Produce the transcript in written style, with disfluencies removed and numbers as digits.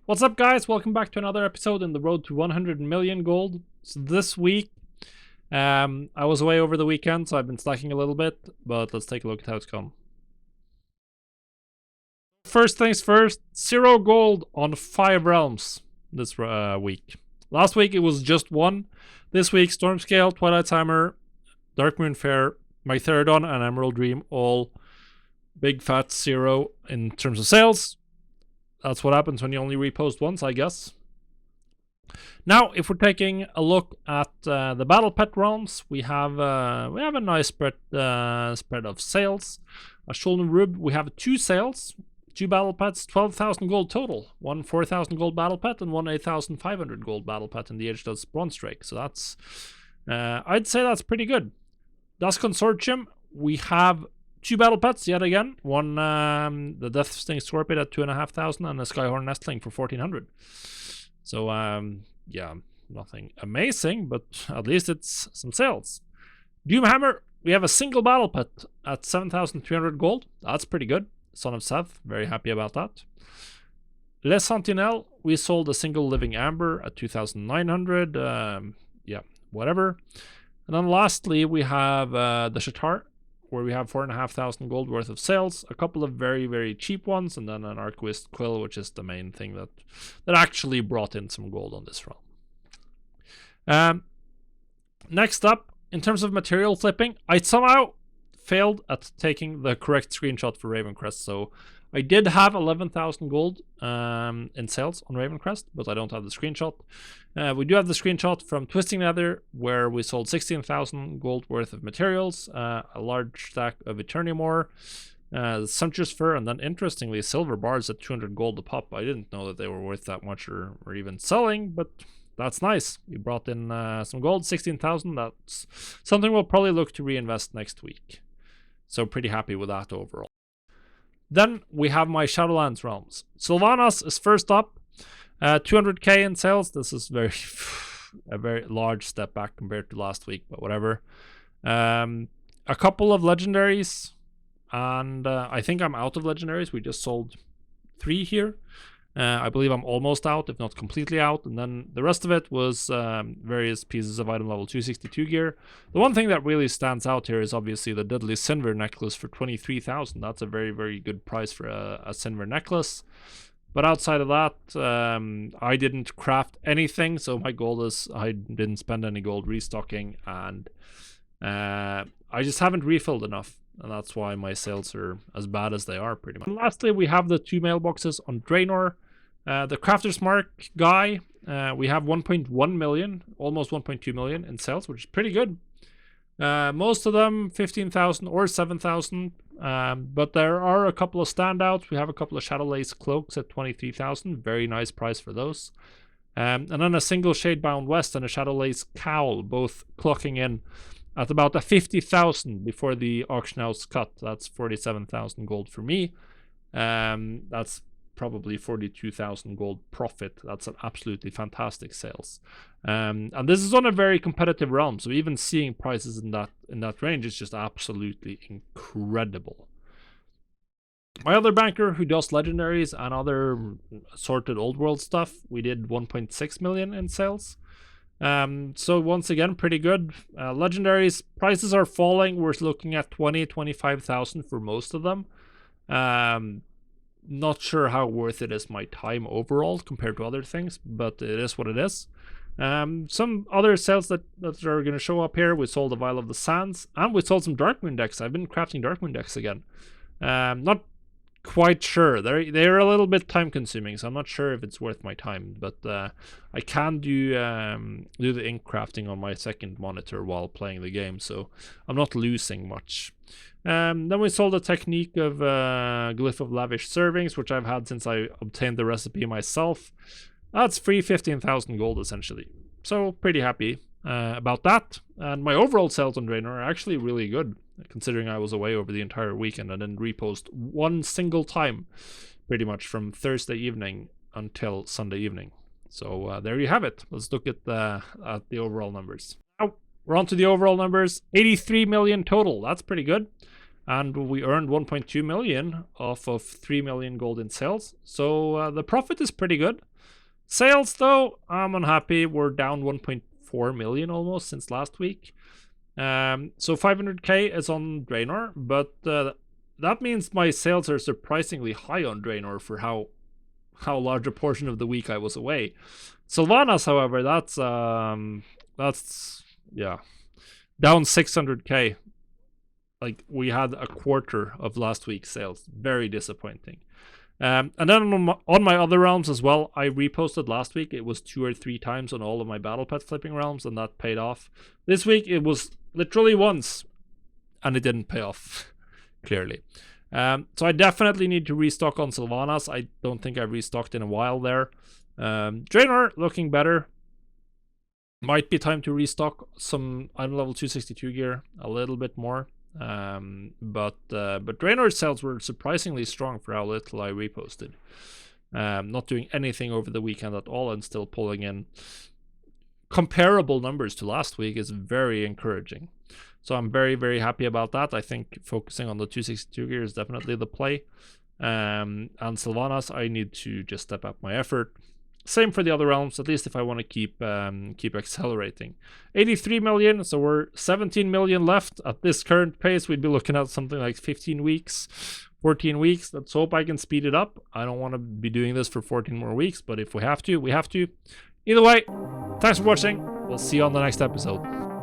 What's up, guys? Welcome back to another episode in the road to 100 million gold. So this week, I was away over the weekend, so I've been slacking a little bit, but let's take a look at how it's gone. First things first, 0 gold on 5 realms this week. Last week it was just 1. This week, Stormscale, Twilight Timer, Darkmoon Fair, Mytheridon, and Emerald Dream all big fat 0 in terms of sales. That's what happens when you only repost once, I guess. Now, if we're taking a look at the battle pet realms, we have a nice spread of sales. A Shuln Rub, we have 2 sales, 2 battle pets, 12,000 gold total. 1 4,000 gold battle pet and 1 8,500 gold battle pet in the Edgedots Bronze Drake. So that's, I'd say that's pretty good. Das Consortium, we have 2 battle pets yet again. One, the Death Sting Scorpion at 2,500 and a Skyhorn Nestling for 1,400. So, yeah, nothing amazing, but at least it's some sales. Doomhammer, we have a single battle pet at 7,300 gold. That's pretty good. Son of Seth, very happy about that. Les Sentinelles, we sold a single living amber at 2,900. Yeah, whatever. And then lastly, we have the Shatar, where we have 4,500 gold worth of sales, a couple of very, very cheap ones, and then an Arquist Quill, which is the main thing that actually brought in some gold on this realm. Next up, in terms of material flipping, I somehow failed at taking the correct screenshot for Ravencrest, so I did have 11,000 gold in sales on Ravencrest, but I don't have the screenshot. We do have the screenshot from Twisting Nether, where we sold 16,000 gold worth of materials, a large stack of Eternium ore, Sumptuous Fur, and then interestingly, silver bars at 200 gold a pop. I didn't know that they were worth that much or even selling, but that's nice. We brought in some gold, 16,000. That's something we'll probably look to reinvest next week. So pretty happy with that overall. Then we have my Shadowlands realms. Sylvanas is first up, 200k in sales. This is a very large step back compared to last week, but whatever. A couple of legendaries, and I think I'm out of legendaries. We just sold 3 here. I believe I'm almost out, if not completely out. And then the rest of it was various pieces of item level 262 gear. The one thing that really stands out here is obviously the Deadly Sinver necklace for 23,000. That's a very, very good price for a Sinver necklace. But outside of that, I didn't craft anything. So my goal is I didn't spend any gold restocking. And I just haven't refilled enough. And that's why my sales are as bad as they are, pretty much. And lastly, we have the 2 mailboxes on Draenor. The Crafter's Mark guy, we have 1.1 million, almost 1.2 million in sales, which is pretty good. Most of them 15,000 or 7,000, but there are a couple of standouts. We have a couple of Shadowlands cloaks at 23,000, very nice price for those. And then a single Shadebound West and a Shadowlands cowl, both clocking in at about a 50,000 before the auction house cut. That's 47,000 gold for me. That's probably 42,000 gold profit. That's an absolutely fantastic sales. And this is on a very competitive realm, so even seeing prices in that range is just absolutely incredible. My other banker who does legendaries and other sorted old world stuff, we did 1.6 million in sales. So once again, pretty good. Legendaries prices are falling. We're looking at 25,000 for most of them. Not sure how worth it is my time overall compared to other things, but it is what it is. Some other sales that are going to show up here. We sold a Vial of the Sands, and we sold some Darkmoon decks. I've been crafting Darkmoon decks again. Not quite sure. They're a little bit time consuming, so I'm not sure if it's worth my time, but I can do the ink crafting on my second monitor while playing the game, so I'm not losing much. Then we sold a technique of Glyph of Lavish Servings, which I've had since I obtained the recipe myself. That's free 15,000 gold essentially, so pretty happy about that. And my overall sales on Draenor are actually really good, considering I was away over the entire weekend and didn't repost one single time pretty much from Thursday evening until Sunday evening. So there you have it. Let's look at the overall numbers. Now we're on to the overall numbers. 83 million total. That's pretty good. and we earned 1.2 million off of 3 million gold in sales. So the profit is pretty good. Sales, though, I'm unhappy. We're down 1.4 million almost since last week. So 500k is on Draenor, but that means my sales are surprisingly high on Draenor for how large a portion of the week I was away. Sylvanas, however, that's yeah, down 600k. Like, we had a quarter of last week's sales. Very disappointing. And then on my other realms as well, I reposted last week. It was 2 or 3 times on all of my battle pet flipping realms, and that paid off. This week it was literally once, and it didn't pay off, clearly. So I definitely need to restock on Sylvanas. I don't think I've restocked in a while there. Draenor looking better. Might be time to restock some item level 262 gear a little bit more. But Draenor sales were surprisingly strong for how little I reposted. Not doing anything over the weekend at all and still pulling in comparable numbers to last week is very encouraging. So I'm very, very happy about that. I think focusing on the 262 gear is definitely the play. And Sylvanas, I need to just step up my effort. Same for the other realms, at least if I want to keep accelerating. 83 million, so we're 17 million left. At this current pace, we'd be looking at something like 15 weeks, 14 weeks. Let's hope I can speed it up. I don't want to be doing this for 14 more weeks, but if we have to, we have to. Either way, thanks for watching. We'll see you on the next episode.